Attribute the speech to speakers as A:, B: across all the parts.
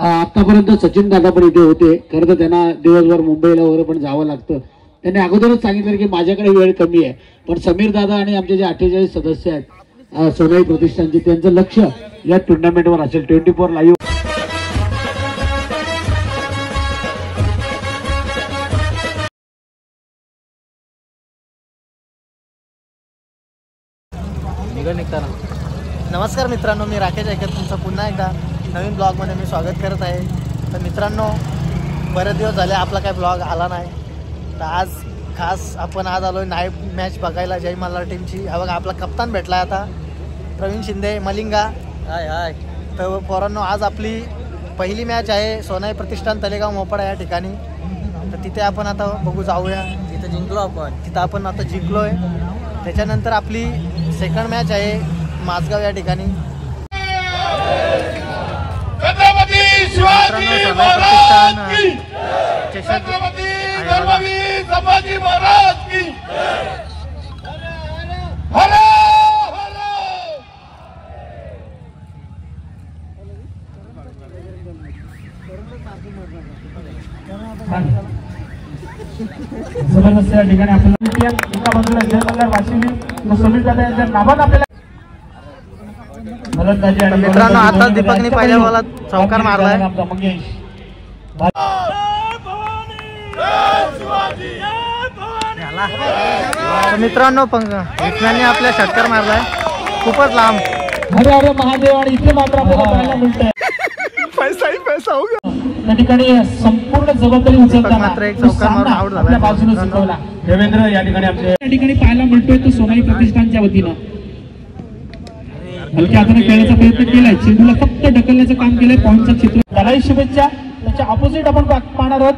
A: आतापर्यंत सचिन दादा पण इथे होते. खरं तर त्यांना दिवसभर मुंबईला वगैरे पण जावं लागतं. त्यांनी अगोदरच सांगितलं की माझ्याकडे वेळ कमी आहे, पण समीर दादा आणि आमचे जे 48 सदस्य आहेत सोनाई प्रतिष्ठानचे, त्यांचं लक्ष या टुर्नामेंटवर असेल. 24 लाईव्ह
B: नमस्कार मित्रांनो, मी राकेश ऐकत तुमचं पुन्हा एकदा नवीन ब्लॉगमध्ये मी स्वागत करत आहे. तर मित्रांनो, बरेच दिवस झाले आपला काय ब्लॉग आला नाही. तर आज खास आपण आज आलो नाईट मॅच बघायला जय मल्हार टीमची. हा बघा आपला कप्तान भेटला आहे आता, प्रवीण शिंदे मलिंगा. हाय हाय. तर पोरांनो, आज आपली पहिली मॅच आहे सोनाई प्रतिष्ठान तलेगाव मोपाडा या ठिकाणी. तर तिथे आपण आता बघू जाऊया. तिथं जिंकलो आपण, तिथं आपण आता जिंकलो आहे. त्याच्यानंतर आपली सेकंड मॅच आहे माझगाव या ठिकाणी.
A: जबरदस्त या ठिकाणी आपल्याला एका बाजूला जय मल्हार वाशिम समीर दादा यांच्या नावात आपल्याला
B: मित्रांनो आता दीपकने पहिल्या बॉलात चौकार मारलाय. मित्रांनो विज्ञानी आपल्या षटकार मारलाय खूपच लांब.
A: अरे अरे महादेव, आणि इथे मात्र आपल्याला पाहायला मिळतंय
B: पैसा ही पैसा हो गया.
A: त्या ठिकाणी संपूर्ण जबाबदारी उचलताना
B: मात्र एक चौकार मारून आउट झाला.
A: बाजूने शिकवला देवेंद्र या ठिकाणी आपल्या या ठिकाणी पाहायला मिळतोय तो सोनाई प्रतिष्ठानच्या वतीनं हलक्या हाताने खेळण्याचा प्रयत्न केलाय. चेंडूला फक्त ढकलण्याचं काम केलंय. पॉईंटचा क्षेत्र त्यालाही शुभेच्छा. त्याच्या ऑपोजिट आपण पाहणार आहोत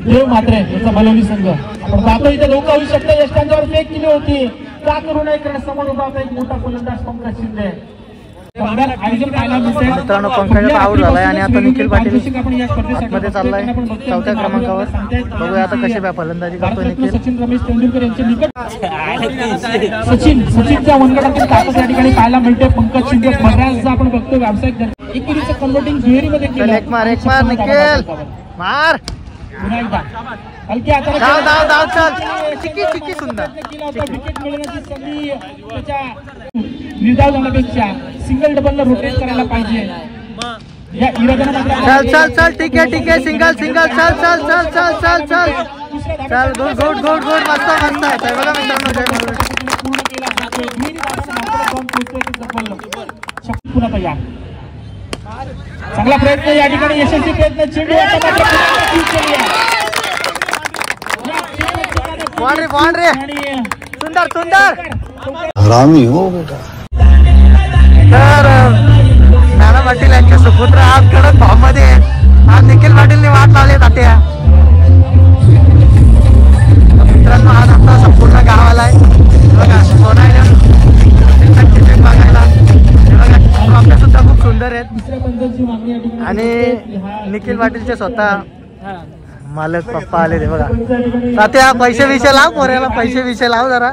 A: देव म्हात्रे याचा बलवली संघ. आपण पाहतो इथे लोक होऊ शकते. यष्टांच्यावर फेक केली होती, का करू नये, कारण समोर उभा होता एक मोठा फलंदाज पंकज शिंदे.
B: मित्रांनो पंकज आउट झालाय आणि आता निखिल पाटील मध्ये चाललाय 4थ्या क्रमांकावर. बघूया आता कशी फलंदाजी करतोय निखिल.
A: सचिन रमेश तेंडुलकर यांचे निकट सचिनच्या वनगटातील ताकद या ठिकाणी पाहायला मिळते. पंकज शिंदे बऱ्याचदा आपण बघतो व्यावसायिक एकेरीचं कन्व्हर्टिंग दुहेरीमध्ये केलं.
B: एक मार निखिल मार.
A: पुन्हा एकदा हलक्या हाताने
B: धाव धाव चल. चिकी सुंदर.
A: विकेट मिळवण्याची संधी त्याच्या निर्धाव जाण्यापेक्षा सिंगल डबलला रोटेट करायला पाहिजे या इराद्याने.
B: चल ठीक आहे सिंगल चल गुड मस्त आहे बघा मित्रांनो.
A: पुन्हा तयार, चांगला प्रयत्न या ठिकाणी, यशस्वी प्रयत्न. चेंडू सुंदर
C: हरामी हो बेटा.
B: तर नाना पाटील यांचे सुपुत्र आज कडक फॉर्म मध्ये आज निखिल पाटीलने वाट लावली तात्या. मित्रांनो आज आता संपूर्ण गावाला आहे बघा सोनाई बघायला. बघा सुद्धा खूप सुंदर आहेत आणि निखिल पाटीलचे स्वतः मालक पप्पा आले ते बघा. तात्या पैसे विषय लाव, पोऱ्याला पैसे विषय लाव जरा.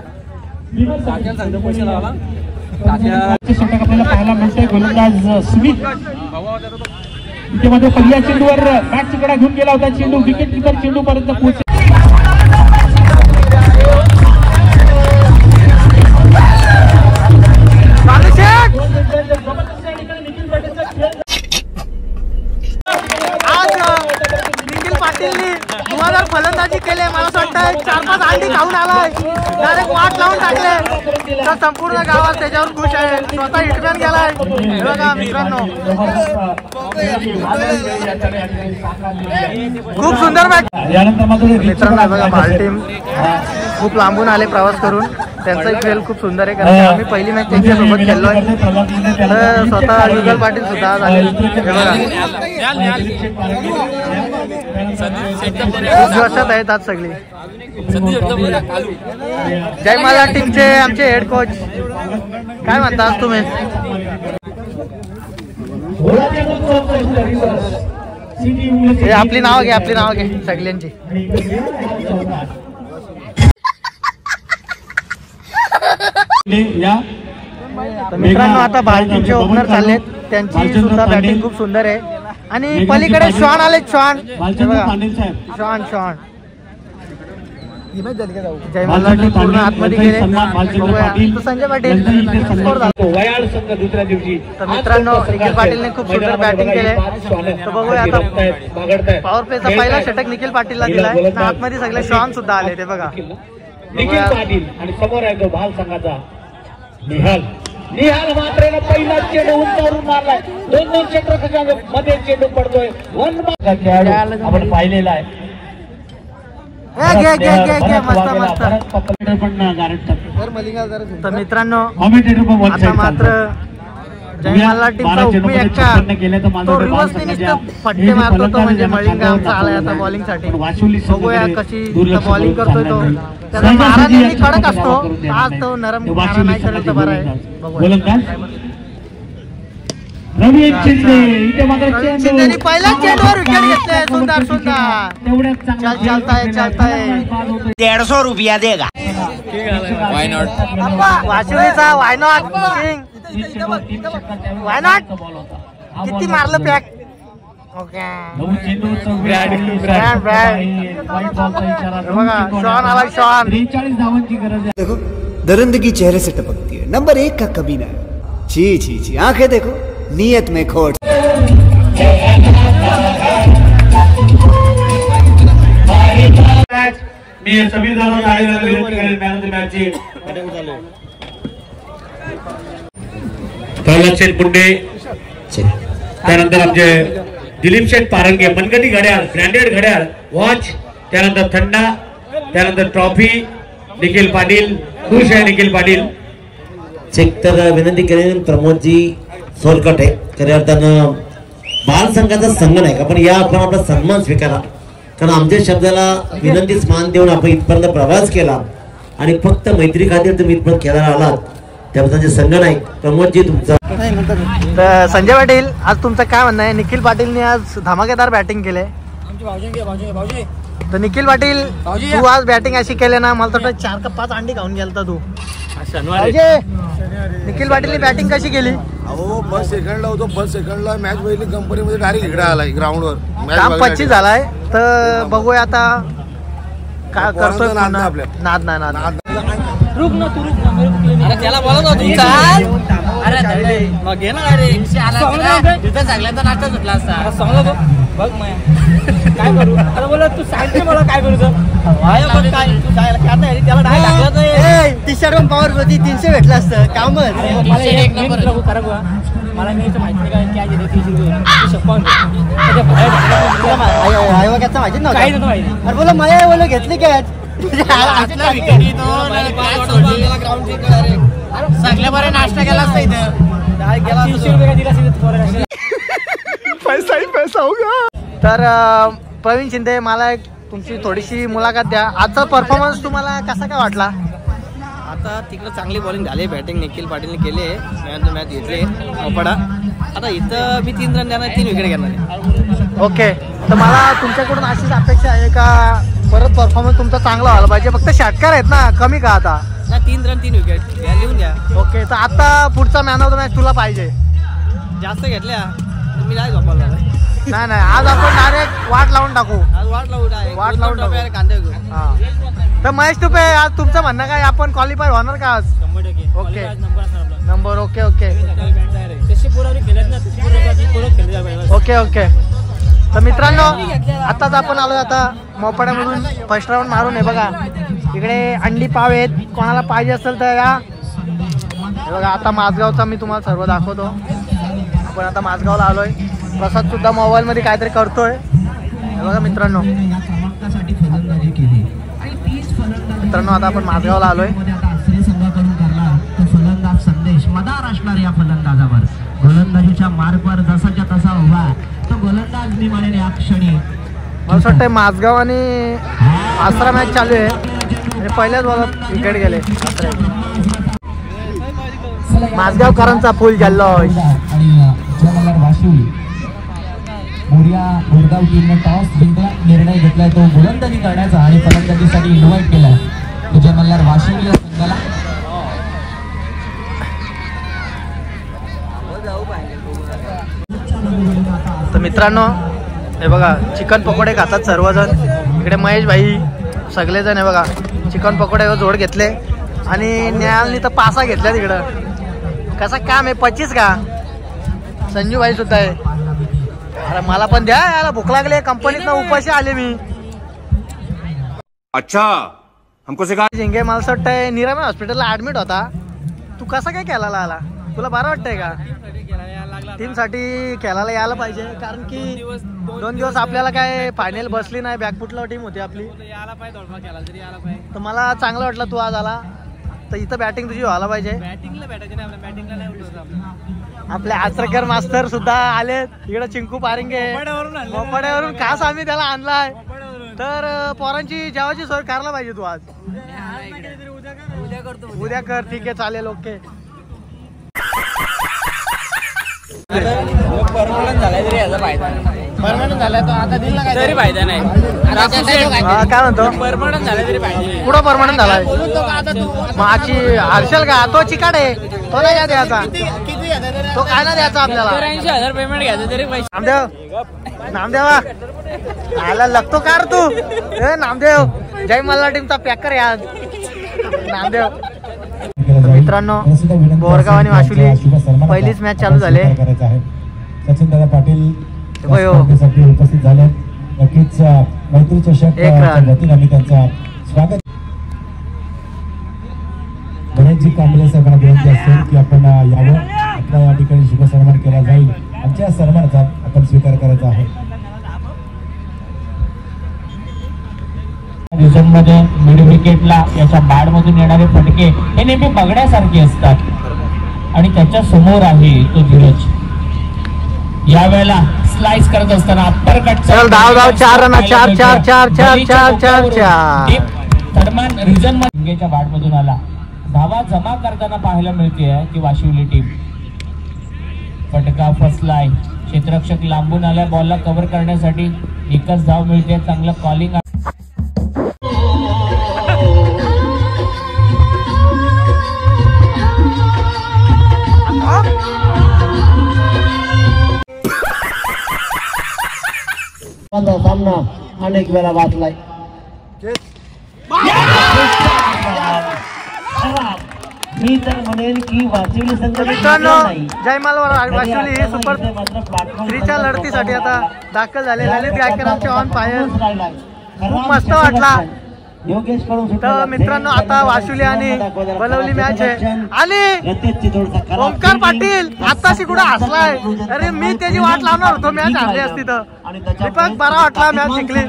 A: आपल्याला पाहायला मिळतंय गोलंदाज स्मिथ इथे मध्ये पहिल्या चेंडूवर बॅट चिकडा घेऊन गेला होता. चेंडू विकेट किपर चेंडू पर्यंत पोहोचला.
B: फलंदाजी केले. मला असं वाटतं 4-5 अंडी खाऊन आलाय. डायरेक्ट वाट लावून टाकले. तर संपूर्ण गावात त्याच्यावर खुश आहे. स्वतः हिटमॅन गेलाय बघा मित्रांनो. खूप सुंदर मॅच. मित्रांनो बघा भाल टीम खूप लांबून आले प्रवास करून. त्यांचा खेळ खूप सुंदर आहे कारण आम्ही पहिली मॅच त्यांच्यासोबत खेळलोय. तर स्वतः युगल पाटील सुद्धा आज आले खूप वर्षात आहेत आज सगळी. जय मल्हार टीमचे आमचे हेड कोच काय म्हणतात तुम्ही? आपली नाव घे सगळ्यांची.
A: या
B: तर मित्रांनो आता भारतीचे ओपनर चाललेत, त्यांची सुद्धा बॅटिंग खूप सुंदर आहे. आणि पलीकडे श्वान आले, श्वान जय मल्हार पूर्ण आतमध्ये गेले. संजय पाटील
A: वयाळ संघ दुसऱ्या दिवशी.
B: तर मित्रांनो निखिल पाटीलने खूप सुंदर बॅटिंग केले. तर बघूया आता पॉवर प्लेचा पहिला षटक निखिल पाटीलला दिलाय. आतमध्ये सगळे श्वान सुद्धा आले ते बघा.
A: निखिल पाटील आणि समोर आहे तो भाल संघाचा निहाल. निहाल मात्र पहिला चेंडू उंचावरून मारलाय. 2-2 क्षेत्ररक्षकांच्या मध्ये चेंडू पडतोय. आपण पाहिलेला आहे.
B: तर मित्रांनो आता मात्र जय मल्हार टीमचा उपमी एक्का तो रिव्हर्सने नुसतं फटके मारतो तो, म्हणजे मलिंगा आमचा आलाय आता बॉलिंग साठी. बघूया कशी बॉलिंग करतोय तो. त्याचा मारा नेहमी कडक असतो, आज तो नरम मारा नाही करत तर बरं आहे. बघूया
A: रवी शिंदे इथे मात्र
B: शिंदेनी पहिल्या चेंडूवर विकेट घेतले. सुंदर सुंदर चलताय 150 रुपया देगा. वासुलीचा why not king, why not किती मारलं पॅक. ओके बघा शॉन आला, शॉन
A: 43 धावांची गरज आहे.
C: देखो दरिंदगी चेहरे से टपकती है, नंबर 1 का कभी ना. छी छी छी, आंखें देखो नियत में खोट.
A: मी सभी जणांना मॅचची प्रल्हाद शेठ पुंडे, त्यानंतर आमचे दिलीप शेठ पारंगे, मनगटी घड्याळ, ब्रँडेड घड्याळ, वॉच, त्यानंतर थंडा, त्यानंतर ट्रॉफी. निखिल पाटील खुश आहे. निखिल पाटील
D: चेक तर विनंती करेन प्रमोदजी सोलकटे खऱ्या अर्थानं बाल संघाचा संघ नाही का, पण या आपण आपला सन्मान स्वीकारा. कारण आमच्या शब्दाला विनंतीच मान देऊन आपण इथपर्यंत प्रवास केला आणि फक्त मैत्री खातीर तुम्ही इथपर्यंत खेळायला आलात, त्याबद्दल संघ नाही. प्रमोदजी तुमचा.
B: तर संजय पाटील आज तुमचं काय म्हणणं आहे? निखिल पाटीलने आज धमाकेदार बॅटिंग केले. तर निखिल पाटील तू आज बॅटिंग अशी केली ना, मला तर 4 का 5 अंडी खाऊन गेलता तू. निखिल पाटीलने बॅटिंग कशी केली?
E: अहो बस सेकंडला होतो, बस सेकंडला मॅच पहिली कंपनीमध्ये डायरेक्ट इकडे आलाय ग्राउंडवर.
B: काम 25 झालाय. तर बघूया आता काय करतोय. नाद नाही नाद.
F: अरे त्याला बोलत होतो चाल. अरे मग घे ना गाडी तिथं सगळ्यांचा नाश्ता सुटला असता. बघ मग काय करू. अरे बोला तू सांगते मला काय करू. काय तू त्याला डाय टाकलं
B: टी शर्ट पण पॉवर होती 300 भेटलं असतं कामच.
F: मला माहिती नाही काय दिले 300
B: माहिती ना काय माहिती. अरे बोला मला बोल घेतली कॅच
F: सगळ्या बरे नाश्ता केला असता इथं. 300 रुपये काय दिला
E: पैसा होगा.
B: तर प्रवीण शिंदे मला एक तुमची थोडीशी मुलाखत द्या. आजचा परफॉर्मन्स तुम्हाला कसा काय वाटला?
F: आता तिकडे चांगली बॉलिंग झाली, बॅटिंग निखिल पाटीलने केली, मॅच घेतली मोपडा. आता इथं मी 3 रन देणार, 3 विकेट घेणार.
B: ओके, तर मला तुमच्याकडून अशीच अपेक्षा आहे का परत परफॉर्मन्स तुमचा चांगला व्हायला पाहिजे. फक्त षटकार आहेत ना, कमी का आता?
F: ना 3 रन 3 विकेट लिहून द्या.
B: ओके, तर आता पुढचा मॅन ऑफ द मॅच तुला पाहिजे.
F: जास्त घेतल्या मी नाही झोपायला.
B: नाही नाही, आज आपण डायरेक्ट वाट लावून टाकू.
F: आज वाट लावून टाकू. कांदे घेऊ.
B: हा, तर महेश टुपे आज तुमचं म्हणणं काय, आपण क्वालिफाय होणार का आज?
F: 100%.
B: Okay number. Okay okay okay okay. तर मित्रांनो आताच आपण आलोय आता मोपाड्यामधून. फर्स्ट राऊंड मारून आहे बघा. इकडे अंडी पाव आहेत, कोणाला पाहिजे असेल तर या. हे बघा आता माझगावचा मी तुम्हाला सर्व दाखवतो. आपण आता माझगावला आलोय. प्रसाद सुद्धा मोबाईल मध्ये काहीतरी करतोय. हे बघा मित्रांनो आता आपण माझगावला आलोय.
G: संदेश मदार असणार या फलंदाजावर. गोलंदाजीच्या मार्गवर जसाच्या तसा उभा तो गोलंदाज मी म्हणेन या क्षणी.
B: मला असं वाटतंय माझगाव आणि आसरा मॅच चालू आहे आणि पहिल्याच बॉलात विकेट गेले. माझगावकरांचा फुल जल्लोष.
G: मोरगाव टीमने टॉस जिंकला, निर्णय घेतलाय तो गोलंदाजी करण्याचा आणि फलंदाजीसाठी इन्व्हाइट केलाय जय मल्हार वाशिम या संघाला.
B: मित्रांनो हे बघा चिकन पकोडे खातात सर्वजण. इकडे महेश भाई सगळेजण हे बघा चिकन पकोडे जोड घेतले आणि न्यायालनी तर पासा घेतल्या तिकडं. कसा काम आहे 25 का? संजू भाई सुद्धा आहे. अरे मला पण द्या याला भूक लागली. कंपनीत उपाशी आले मी.
E: अच्छा हमको सिखा.
B: झिंगे मला असं वाटतंय निरामय हॉस्पिटलला ऍडमिट होता. तू कसा काय खेळायला आला? तुला बरं वाटतंय का? टीमसाठी खेळायला यायला पाहिजे कारण की 2 दिवस आपल्याला काय फायनल बसली नाही. बॅकफुटला टीम होती आपली. तर मला चांगलं वाटलं तू आज आला. तर इथं बॅटिंग तुझी व्हायला पाहिजे. आपले आचरेकर मास्तर सुद्धा आले. इकडे चिंकू पारिंगे मोपाड्यावरून खास आम्ही त्याला आणलाय. तर पोरांची जेवायची सोय करायला पाहिजे तू आज. उद्या कर. ठीक आहे चालेल. ओके.
F: परमनंट झालाय तरी याचा फायदा नाही. परमनंट झालाय तो आता दिला काय तरी फायदा नाही.
B: काय म्हणतो?
F: परमनंट झालाय तरी पाहिजे.
B: कुठं परमनंट झालाय? माझी हर्षल का? तो चिकाड आहे. तो नाही द्यायचा. तो काय ना द्यायचा आपल्याला.
F: 80,000 पेमेंट घ्यायचं तरी पैसे.
B: नामदेवा आला लागतो का रे तू? नामदेव जय मल्हार टीमचा पॅकर यार नामदेव. मित्रांनो बोरगाव आणि वाशुली पहिलीच मॅच चालू झाले.
H: सचिन दादा पाटील उपस्थित झाले. नक्कीच मैत्री चषक वतीने आम्ही त्यांचं स्वागत. गणेशजी कांबळे साहेबांना विनंती असेल की आपण यावं. आपला या ठिकाणी शुभ सन्मान केला जाईल. आमच्या सन्मानाचा आपण स्वीकार करायचा आहे.
I: मध्ये मिड विकेटला याच्या बॅट मधून येणारे फटके हे नेहमी बघण्यासारखे असतात आणि त्याच्या समोर आहे तो धीरज. यावेळेला स्लाइस करत असताना अप्पर कट.
B: धाव 4 रन. 4
I: थर्मन रिझन मध्ये बॅट मधून आला. धावा जमा करताना पाहायला मिळते ती वाशिवली टीम. फटका फसलाय. क्षेत्ररक्षक लांबून आलाय बॉलला कव्हर करण्यासाठी. एकच धाव मिळते. चांगलं कॉलिंग.
D: सामना अनेक वेळा वाचलाय. मी तर म्हणेन की वाशिवली संघ
B: मित्रांनो जयमाल वाशिवली सुपर 3च्या लढतीसाठी आता दाखल झाले. ललित गायकरांचे ऑन फायर खूप मस्त वाटला. तर मित्रांनो आता वाशिवली आणि बलवली मॅच आहे आणि ओंकार पाटील आताशी कुठे हसलाय. अरे मी त्याची वाट लावणार होतो. मॅच हरली असती तर. दीपक बरा वाटला. मॅच जिंकली.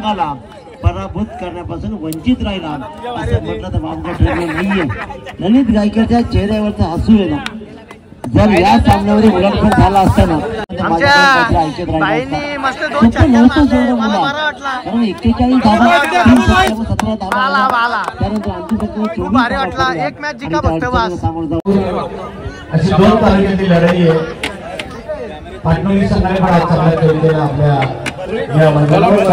D: पराभूत करण्यापासून वंचित राहिला असं म्हटलं तर वावगं ठरलं नाहीये. ललित गायकरच्या चेहऱ्यावरचा हसू आहे ना. जर या सामन्यामध्ये उलटफेर झाला असताना
B: आमच्या बाईंनी मस्त 2 छक्के मारले. मला बरा वाटला.
D: 41 धावा 17
B: धावा. खूप भारी वाटला. एक मॅच जिंका फक्त बस.
H: अशी 2 तारखेची लढाई आहे. पाटणोली संघाने पण आज चांगल्या तरीकेने आपल्या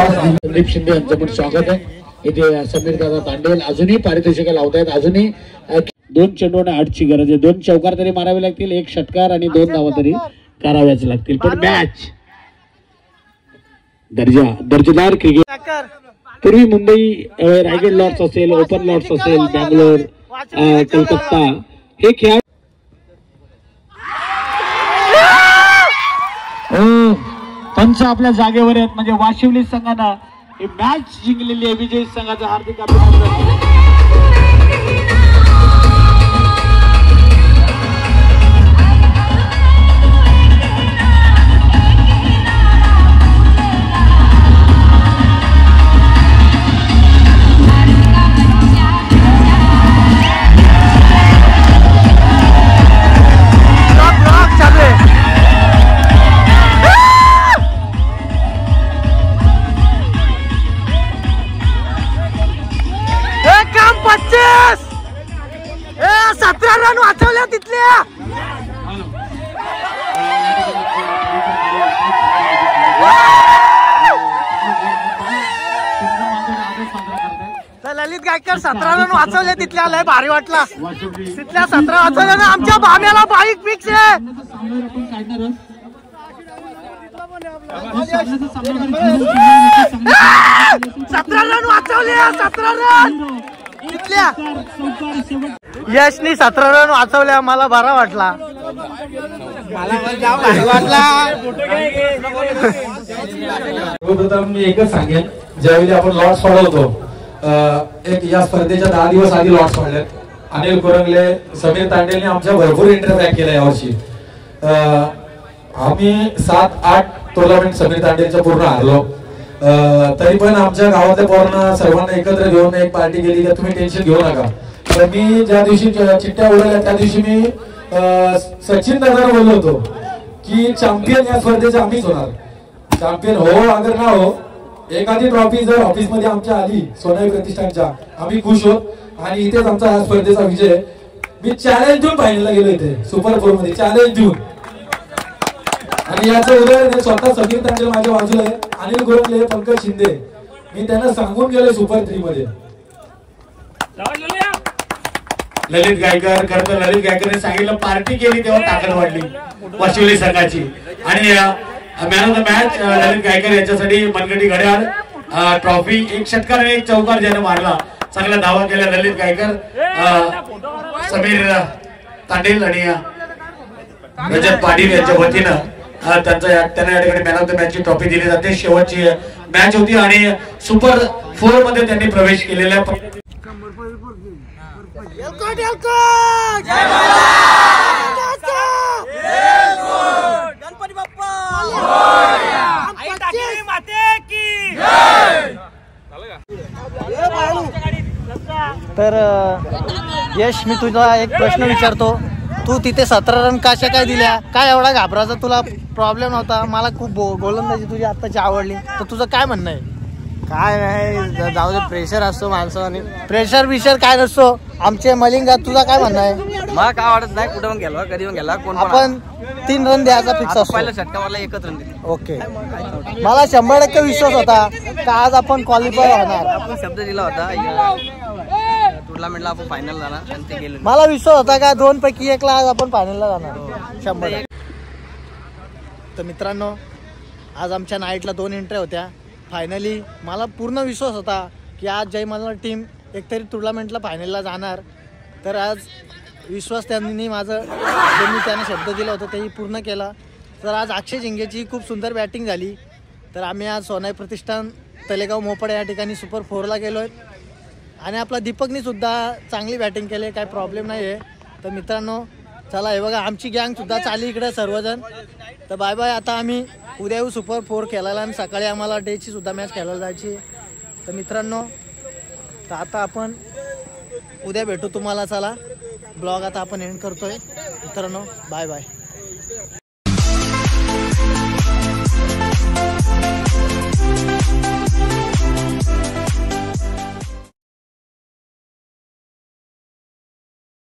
H: संदीप शिंदे यांचं पण स्वागत आहे. इथे समीर दादा तांडेल अजूनही पारितोषिका लावतायत. अजूनही 2 चेंडू आणि 8ची गरज आहे. 2 चौकार तरी मारावे लागतील. 1 षटकार आणि 2 धावा तरी कराव्याच लागतील. पण मॅच दर्जेदार क्रिकेट. पूर्वी मुंबई रायगड लॉर्ड्स असेल, ओपन लॉर्ड्स असेल, बँगलोर, कलकत्ता हे खेळ पंच आपल्या जागेवर आहेत. म्हणजे वाशिवली संघानं ही मॅच जिंकलेली आहे. विजयी संघाचं हार्दिक अभिनंदन. वाचवल्या तिथल्या. ललित गायकर 17 रन वाचवले तिथल्या. लय भारी वाटला. तिथल्या 17 वाचवल्या ना. आमच्या भाम्याला बाईक फिक्स आहे.
A: सामन्याचा सामना करून
B: 17 रन वाचवले, 17 रन इथल्या यशनी 17 रन वाचवल्या. मला बरा वाटला.
J: सर्वप्रथम मी एकच सांगेन, ज्यावेळी आपण लॉट्स सोडवतो एक या स्पर्धेच्या 10 दिवस आधी लॉट्स सोडलेत. अनिल कुरंगले, समीर तांडेलने आमच्या भरपूर इंटरफॅक्ट केला यावर्षी. आम्ही 7-8 टुर्नामेंट समीर तांडेलच्या पूर्ण हारलो. तरी पण आमच्या गावातल्या पोरांना सर्वांना एकत्र घेऊन एक पार्टी केली की तुम्ही टेन्शन घेऊ नका. तर मी ज्या दिवशी चिठ्ठ्या उडवल्या त्या दिवशी मी सचिन दादांना बोललो होतो की चॅम्पियन या स्पर्धेचे आम्हीच होणार. चॅम्पियन हो अगर ना हो, एखादी ट्रॉफी जर ऑफिस मध्ये आमच्या आली सोनाई प्रतिष्ठानच्या, आम्ही खुश होत. आणि इथेच आमचा हा स्पर्धेचा विजय. मी चॅलेंज देऊन फायनलला गेलो इथे सुपर 4 मध्ये, चॅलेंज देऊन. आणि याचं उदाहरण स्वतः समीर तांडेल माझ्या बाजूला आहे, अनिल कुरंगले, पंकज शिंदे. मी त्यांना सांगून गेलो सुपर 3 मध्ये.
H: ललित गायकर खरं तर ललित गायकरने सांगितलं पार्टी केली तेव्हा ताकद वाढली वाशिवली संघाची. आणि मॅन ऑफ द मॅच ललित गायकर याच्यासाठी मनगटी घड्याळ, ट्रॉफी, एक षटकार आणि एक चौकार ज्याने मारला, चांगला धावा केला ललित गायकर, समीर तांडेल आणि रजत पाटील यांच्या वतीनं त्यांना या ठिकाणी मॅन ऑफ द मॅच ची ट्रॉफी दिली जाते. शेवटची मॅच होती आणि सुपर 4 मध्ये त्यांनी प्रवेश केलेला.
B: गणपती बाप्पा तर यश, मी तुला एक प्रश्न विचारतो. तू तिथे 17 रन कशा काय दिल्या? काय एवढा घाबरायचा तुला प्रॉब्लेम होता? मला खूप गोलंदाजी तुझी आत्ताची आवडली. तर तुझं काय म्हणणं आहे?
F: काय नाही, जाऊ दे, प्रेशर असतो माणसं आणि
B: प्रेशर बिशर काय नसतो. आमचे मलिंगा, तुझा काय म्हणणं आहे?
F: मला काय वाटत नाही, कुठे पण गेला कधी पण गेला कोण
B: आपण 3 रन द्यायचा फिक्स असतो.
F: पहिला षटका मला 1च रन दिली.
B: ओके, मला 100% विश्वास होता का आज आपण क्वालिफाय होणार.
F: आपण शब्द दिला होता टुर्नामेंटला आपण फायनल जाणार आणि ते गेले.
B: मला विश्वास होता का 2 पैकी 1 ला आज आपण फायनलला जाणार 100%. तर मित्रांनो, आज आमच्या नाईटला 2 एंट्री होत्या. फायनली मला पूर्ण विश्वास होता की आज जय मल्हार टीम एकतरी टुर्नामेंटला फायनलला जाणार. तर आज विश्वास त्यांनी ज्यांनी त्यांना शब्द दिला होता तेही पूर्ण केला. तर आज अक्षय झिंगेची खूप सुंदर बॅटिंग झाली. तर आम्ही आज सोनाई प्रतिष्ठान तलेगाव मोपड या ठिकाणी सुपर 4ला गेलो आहे. आणि आपला दीपकनी सुद्धा चांगली बॅटिंग केली, काही प्रॉब्लेम नाही आहे. तर मित्रांनो, चला हे बघा आमची गँगसुद्धा चालली इकडे सर्वजण. तर बाय बाय. आता आम्ही उद्या येऊ सुपर 4 खेळायला आणि सकाळी आम्हाला डेची सुद्धा मॅच खेळायला जायची. तर मित्रांनो, तर आता आपण उद्या भेटू तुम्हाला. चला ब्लॉग आता आपण एंड करतोय मित्रांनो. Bye bye.